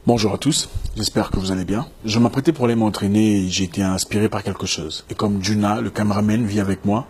Bonjour à tous, j'espère que vous allez bien. Je m'apprêtais pour aller m'entraîner et j'ai été inspiré par quelque chose. Et comme Juna, le caméraman, vit avec moi,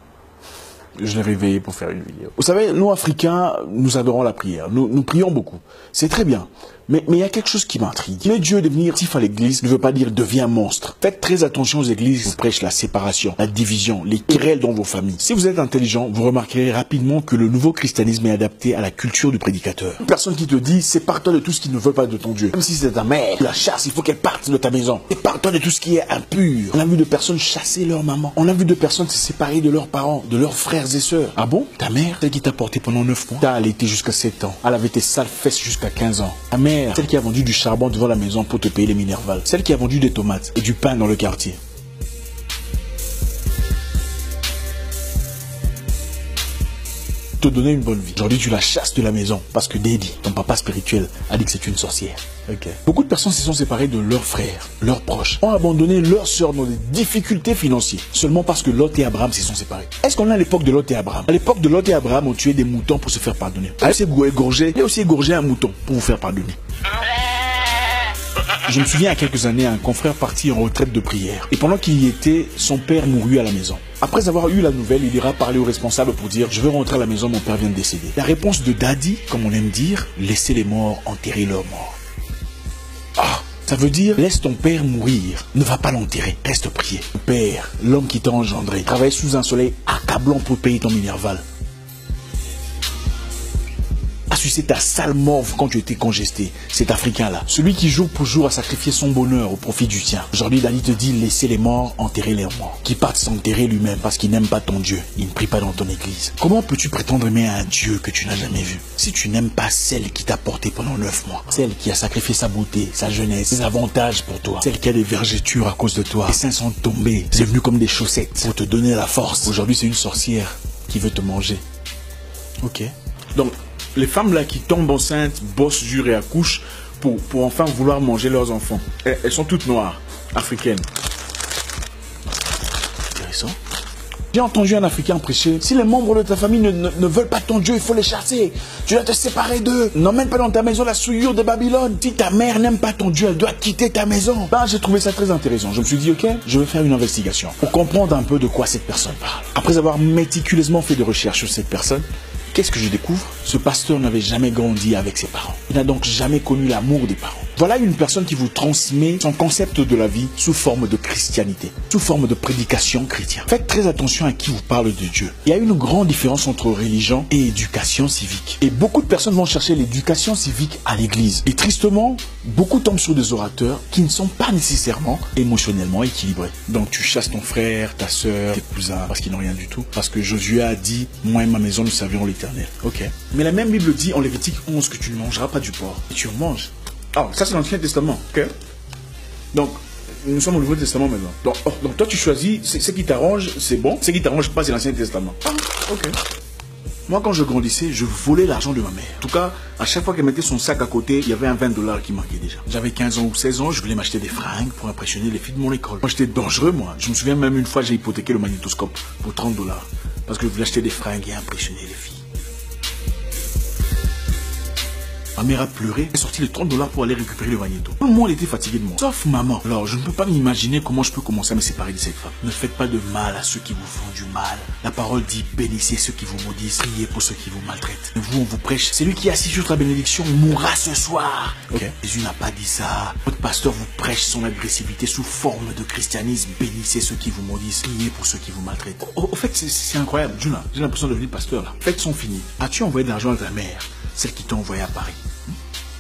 je l'ai réveillé pour faire une vidéo. Vous savez, nous Africains, nous adorons la prière. Nous prions beaucoup. C'est très bien. Mais il y a quelque chose qui m'intrigue. Le Dieu devenir actif à l'église ne veut pas dire deviens monstre. Faites très attention aux églises qui prêchent la séparation, la division, les querelles dans vos familles. Si vous êtes intelligent, vous remarquerez rapidement que le nouveau christianisme est adapté à la culture du prédicateur. Une personne qui te dit sépare-toi de tout ce qui ne veut pas de ton Dieu. Même si c'est ta mère, tu la chasses, il faut qu'elle parte de ta maison. Sépare-toi de tout ce qui est impur. On a vu de personnes chasser leur maman. On a vu de personnes se séparer de leurs parents, de leurs frères et sœurs. Ah bon? Ta mère, celle qui t'a porté pendant 9 mois, t'a allaité jusqu'à 7 ans. Elle avait tes sales fesses jusqu'à 15 ans. Ta mère, celle qui a vendu du charbon devant la maison pour te payer les minervales. Celle qui a vendu des tomates et du pain dans le quartier. Te donner une bonne vie. Aujourd'hui, tu la chasses de la maison parce que Daddy, ton papa spirituel, a dit que c'est une sorcière. Beaucoup de personnes se sont séparées de leurs frères, leurs proches, ont abandonné leurs sœurs dans des difficultés financières seulement parce que Lot et Abraham se sont séparés. Est-ce qu'on est à l'époque de Lot et Abraham? À l'époque de Lot et Abraham, on tuait des moutons pour se faire pardonner. Il a aussi égorgé un mouton pour vous faire pardonner. Je me souviens, il y a quelques années, un confrère parti en retraite de prière. Et pendant qu'il y était, son père mourut à la maison. Après avoir eu la nouvelle, il ira parler au responsable pour dire « Je veux rentrer à la maison, mon père vient de décéder ». La réponse de Daddy, comme on aime dire, « Laissez les morts enterrer leurs morts ». Ah, ça veut dire « Laisse ton père mourir, ne va pas l'enterrer, reste prier ». Ton père, l'homme qui t'a engendré, travaille sous un soleil accablant pour payer ton minerval. C'est ta sale morve quand tu étais congesté. Cet Africain-là. Celui qui jour pour jour a sacrifié son bonheur au profit du tien. Aujourd'hui, Daddy te dit laissez les morts enterrer leurs morts. Qui parte s'enterrer lui-même parce qu'il n'aime pas ton Dieu. Il ne prie pas dans ton église. Comment peux-tu prétendre aimer un Dieu que tu n'as jamais vu si tu n'aimes pas celle qui t'a porté pendant 9 mois? Celle qui a sacrifié sa beauté, sa jeunesse, ses avantages pour toi. Celle qui a des vergetures à cause de toi. Les seins sont tombés. C'est venu comme des chaussettes pour te donner la force. Aujourd'hui, c'est une sorcière qui veut te manger. Ok. Donc, les femmes là qui tombent enceintes, bossent dur et accouchent pour enfin vouloir manger leurs enfants. Elles sont toutes noires, africaines. Intéressant. J'ai entendu un Africain prêcher, si les membres de ta famille ne veulent pas ton Dieu, il faut les chasser. Tu dois te séparer d'eux. N'emmène pas dans ta maison la souillure de Babylone. Si ta mère n'aime pas ton Dieu, elle doit quitter ta maison. Ben, j'ai trouvé ça très intéressant. Je me suis dit, ok, je vais faire une investigation pour comprendre un peu de quoi cette personne parle. Après avoir méticuleusement fait des recherches sur cette personne, qu'est-ce que je découvre? Ce pasteur n'avait jamais grandi avec ses parents. Il n'a donc jamais connu l'amour des parents. Voilà une personne qui vous transmet son concept de la vie sous forme de christianité, sous forme de prédication chrétienne. Faites très attention à qui vous parle de Dieu. Il y a une grande différence entre religion et éducation civique. Et beaucoup de personnes vont chercher l'éducation civique à l'église. Et tristement, beaucoup tombent sur des orateurs qui ne sont pas nécessairement émotionnellement équilibrés. Donc tu chasses ton frère, ta soeur, tes cousins, parce qu'ils n'ont rien du tout. Parce que Josué a dit, moi et ma maison nous servirons l'Éternel. Ok. Mais la même Bible dit en Lévitique 11 que tu ne mangeras pas du porc. Et tu en manges. Ah, ça c'est l'Ancien Testament, ok? Donc, nous sommes au Nouveau Testament maintenant. Donc toi tu choisis, ce qui t'arrange, c'est bon. Ce qui t'arrange pas, c'est l'Ancien Testament. Ah, ok. Moi quand je grandissais, je volais l'argent de ma mère. En tout cas, à chaque fois qu'elle mettait son sac à côté, il y avait un 20 $ qui manquait déjà. J'avais 15 ans ou 16 ans, je voulais m'acheter des fringues pour impressionner les filles de mon école. Moi j'étais dangereux moi. Je me souviens même une fois, j'ai hypothéqué le magnétoscope pour 30 $. Parce que je voulais acheter des fringues et impressionner les filles. Ma mère a pleuré, elle est sortie les 30 $ pour aller récupérer le magnéto. Tout le monde était fatigué de moi, sauf maman. Alors je ne peux pas m'imaginer comment je peux commencer à me séparer de cette femme. Ne faites pas de mal à ceux qui vous font du mal. La parole dit bénissez ceux qui vous maudissent, priez pour ceux qui vous maltraitent. Et vous, on vous prêche, c'est lui qui est assis sur ta bénédiction mourra ce soir. Ok. Jésus n'a pas dit ça. Votre pasteur vous prêche son agressivité sous forme de christianisme. Bénissez ceux qui vous maudissent, priez pour ceux qui vous maltraitent. Au fait, c'est incroyable. Juna, j'ai l'impression de devenir pasteur là. Faites sont finis. As-tu envoyé de l'argent à ta mère, celle qui t'a envoyé à Paris?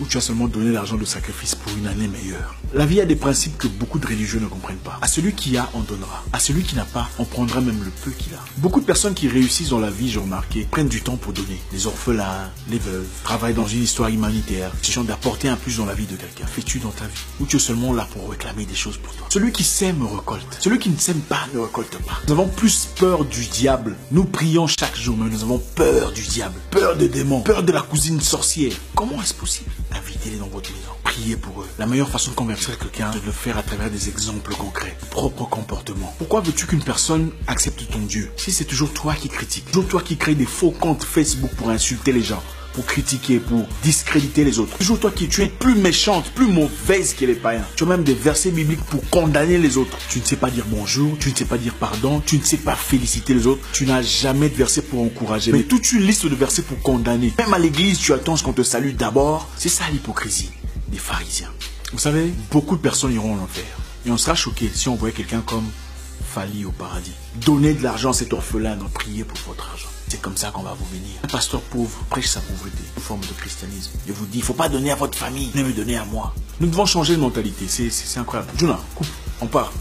Ou tu as seulement donné l'argent de sacrifice pour une année meilleure? La vie a des principes que beaucoup de religieux ne comprennent pas. À celui qui a, on donnera. À celui qui n'a pas, on prendra même le peu qu'il a. Beaucoup de personnes qui réussissent dans la vie, j'ai remarqué, prennent du temps pour donner. Les orphelins, les veuves, travaillent dans une histoire humanitaire, cherchant d'apporter un plus dans la vie de quelqu'un. Fais-tu dans ta vie? Ou tu es seulement là pour réclamer des choses pour toi? Celui qui sème récolte. Celui qui ne sème pas ne récolte pas. Nous avons plus peur du diable. Nous prions chaque jour, mais nous avons peur du diable, peur des démons, peur de la cousine sorcière. Comment est-ce possible? Invitez-les dans votre maison. Priez pour eux. La meilleure façon de convertir quelqu'un, c'est de le faire à travers des exemples concrets, propre comportement. Pourquoi veux-tu qu'une personne accepte ton Dieu si c'est toujours toi qui critiques, toujours toi qui crée des faux comptes Facebook pour insulter les gens? pour critiquer, pour discréditer les autres. Toujours toi qui tu es plus méchante, plus mauvaise que les païens. Tu as même des versets bibliques pour condamner les autres. Tu ne sais pas dire bonjour, tu ne sais pas dire pardon, tu ne sais pas féliciter les autres. Tu n'as jamais de versets pour encourager. Mais toute une liste de versets pour condamner. Même à l'église, tu attends qu'on te salue d'abord. C'est ça l'hypocrisie des pharisiens. Vous savez, beaucoup de personnes iront en enfer. Et on sera choqué si on voyait quelqu'un comme Fali au paradis. Donnez de l'argent à cet orphelin, donc priez pour votre argent. C'est comme ça qu'on va vous bénir. Un pasteur pauvre prêche sa pauvreté, une forme de christianisme. Je vous dis, il ne faut pas donner à votre famille, venez me donner à moi. Nous devons changer de mentalité, c'est incroyable. Juna, coupe, on part.